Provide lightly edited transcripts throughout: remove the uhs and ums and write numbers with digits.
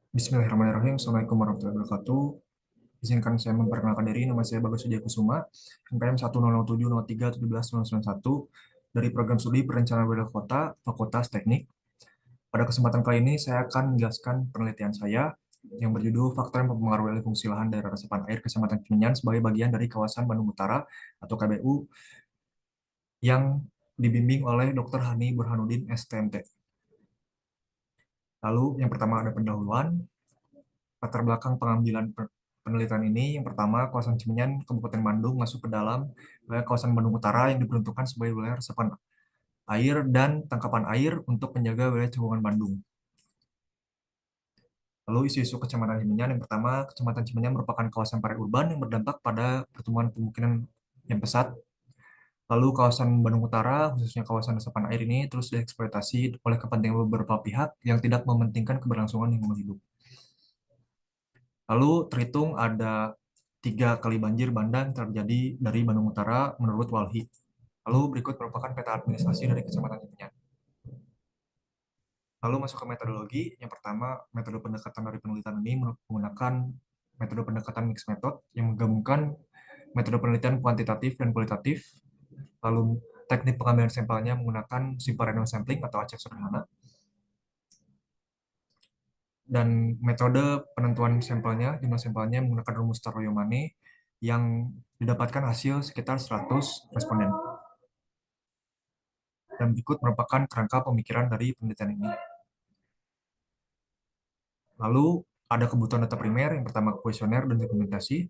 Bismillahirrahmanirrahim. Assalamualaikum warahmatullahi wabarakatuh. Izinkan saya memperkenalkan diri. Nama saya Bagus Sujaya Kusuma, NPM 100703171 dari Program Studi Perencanaan Wilayah Kota, Fakultas Teknik. Pada kesempatan kali ini, saya akan menjelaskan penelitian saya yang berjudul Faktor yang mempengaruhi alih fungsi lahan daerah resapan air Kecamatan Cimenyan sebagai bagian dari kawasan Bandung Utara atau KBU yang dibimbing oleh Dr. Hani Burhanuddin STMT. Lalu yang pertama ada pendahuluan. Latar belakang pengambilan penelitian ini, yang pertama, kawasan Cimenyan, Kabupaten Bandung masuk ke dalam wilayah kawasan Bandung Utara yang diperuntukkan sebagai wilayah resapan air dan tangkapan air untuk menjaga wilayah cekungan Bandung. Lalu isu-isu Kecamatan Cimenyan, yang pertama, Kecamatan Cimenyan merupakan kawasan urban yang berdampak pada pertumbuhan pemukiman yang pesat. Lalu kawasan Bandung Utara, khususnya kawasan resapan air ini, terus dieksploitasi oleh kepentingan beberapa pihak yang tidak mementingkan keberlangsungan lingkungan hidup. Lalu terhitung ada 3 kali banjir bandang terjadi dari Bandung Utara menurut Walhi. Lalu berikut merupakan peta administrasi dari Kecamatan Cimenyan. Lalu masuk ke metodologi. Yang pertama, metode pendekatan dari penelitian ini menggunakan metode pendekatan mixed method yang menggabungkan metode penelitian kuantitatif dan kualitatif. Lalu teknik pengambilan sampelnya menggunakan simple random sampling atau acak sederhana. Dan metode penentuan sampelnya, jumlah sampelnya menggunakan rumus Tarroyo-Mane yang didapatkan hasil sekitar 100 responden. Dan berikut merupakan kerangka pemikiran dari penelitian ini. Lalu ada kebutuhan data primer, yang pertama kuesioner dan dokumentasi.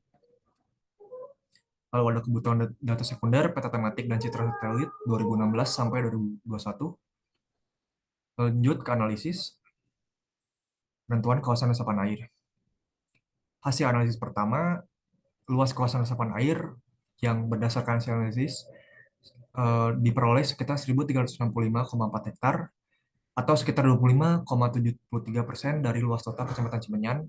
Lalu ada kebutuhan data sekunder, peta tematik dan citra satelit 2016 sampai 2021. Lanjut ke analisis, penentuan kawasan resapan air. Hasil analisis pertama, luas kawasan resapan air yang berdasarkan hasil analisis diperoleh sekitar 1.365,4 hektar atau sekitar 25,73% dari luas total Kecamatan Cimenyan,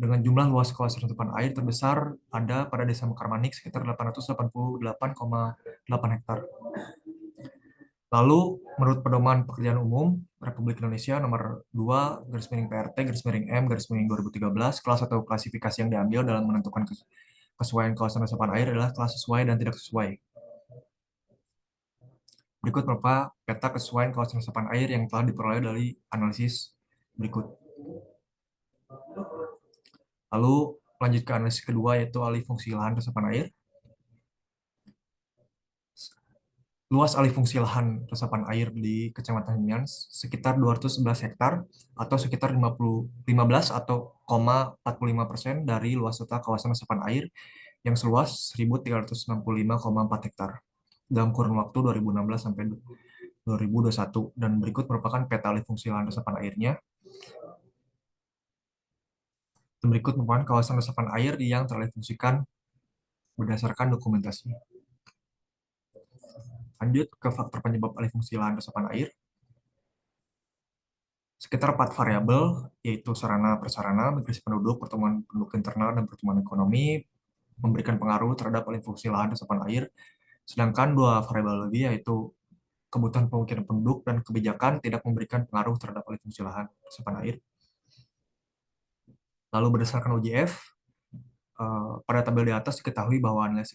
dengan jumlah luas kawasan resapan air terbesar ada pada Desa Mekarmanik sekitar 888,8 hektar. Lalu, menurut Pedoman Pekerjaan Umum Republik Indonesia nomor 2 garis miring PRT garis miring M garis miring 2013, kelas atau klasifikasi yang diambil dalam menentukan kesesuaian kawasan resapan air adalah kelas sesuai dan tidak sesuai. Berikut berupa peta kesesuaian kawasan resapan air yang telah diperoleh dari analisis berikut. Lalu lanjut ke analisis kedua, yaitu alih fungsi lahan resapan air. Luas alih fungsi lahan resapan air di Kecamatan Cimenyan sekitar 211 hektar atau sekitar 15 atau 0,45% dari luas total kawasan resapan air yang seluas 1.365,4 hektar dalam kurun waktu 2016 sampai 2021. Dan berikut merupakan peta alih fungsi lahan resapan airnya. Dan berikut merupakan kawasan resapan air yang teralih fungsikan berdasarkan dokumentasi. Lanjut ke faktor penyebab alih fungsi lahan resapan air. Sekitar 4 variabel, yaitu sarana prasarana, migrasi penduduk, pertumbuhan penduduk internal, dan pertumbuhan ekonomi, memberikan pengaruh terhadap alih fungsi lahan resapan air. Sedangkan 2 variabel lagi, yaitu kebutuhan pemukiman penduduk dan kebijakan, tidak memberikan pengaruh terhadap alih fungsi lahan resapan air. Lalu berdasarkan UJF, pada tabel di atas diketahui bahwa nilai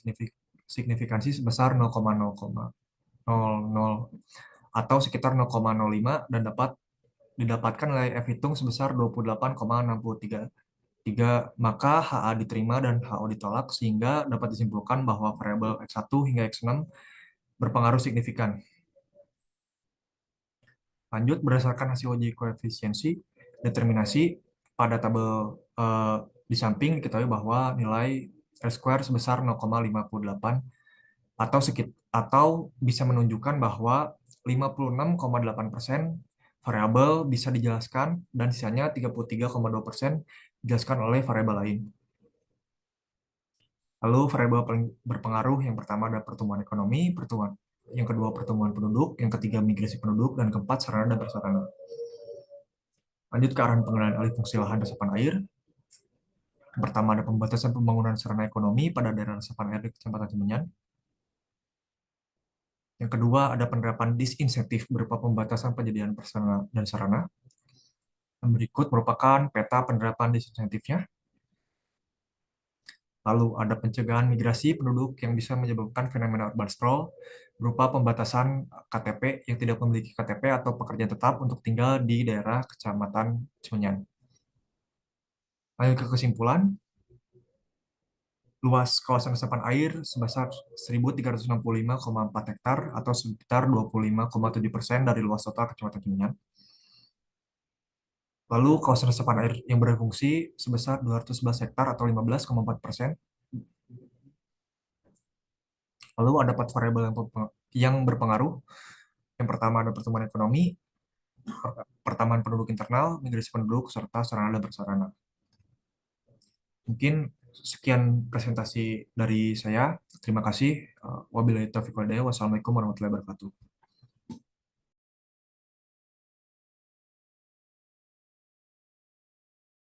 signifikansi sebesar 0,000 atau sekitar 0,05 dan dapat didapatkan nilai F hitung sebesar 28,633. Maka HA diterima dan HO ditolak sehingga dapat disimpulkan bahwa variabel X1 hingga X6 berpengaruh signifikan. Lanjut, berdasarkan hasil uji koefisiensi determinasi pada tabel di samping diketahui bahwa nilai R square sebesar 0,58 atau bisa menunjukkan bahwa 56,8% variabel bisa dijelaskan dan sisanya 33,2% dijelaskan oleh variabel lain. Lalu variabel paling berpengaruh yang pertama ada pertumbuhan ekonomi, yang kedua pertumbuhan penduduk, yang ketiga migrasi penduduk, dan keempat sarana dan prasarana. Lanjut ke arahan pengelolaan alih fungsi lahan resapan air. Yang pertama ada pembatasan pembangunan sarana ekonomi pada daerah resapan air di Kecamatan Cimenyan. Yang kedua ada penerapan disinsentif berupa pembatasan penyediaan prasarana dan sarana. Berikut merupakan peta penerapan disinsentifnya. Lalu ada pencegahan migrasi penduduk yang bisa menyebabkan fenomena urban sprawl berupa pembatasan KTP yang tidak memiliki KTP atau pekerjaan tetap untuk tinggal di daerah Kecamatan Cimenyan. Lanjut ke kesimpulan, luas kawasan resapan air sebesar 1.365,4 hektar atau sekitar 25,7% dari luas total Kecamatan Cimenyan. Lalu kawasan resapan air yang berfungsi sebesar 211 hektar atau 15,4%. Lalu ada 4 variabel yang berpengaruh. Yang pertama ada pertumbuhan ekonomi, pertambahan penduduk internal, migrasi penduduk, serta sarana dan prasarana. Mungkin sekian presentasi dari saya. Terima kasih. Wabillahi taufiq wal hidayah. Wassalamualaikum warahmatullahi wabarakatuh.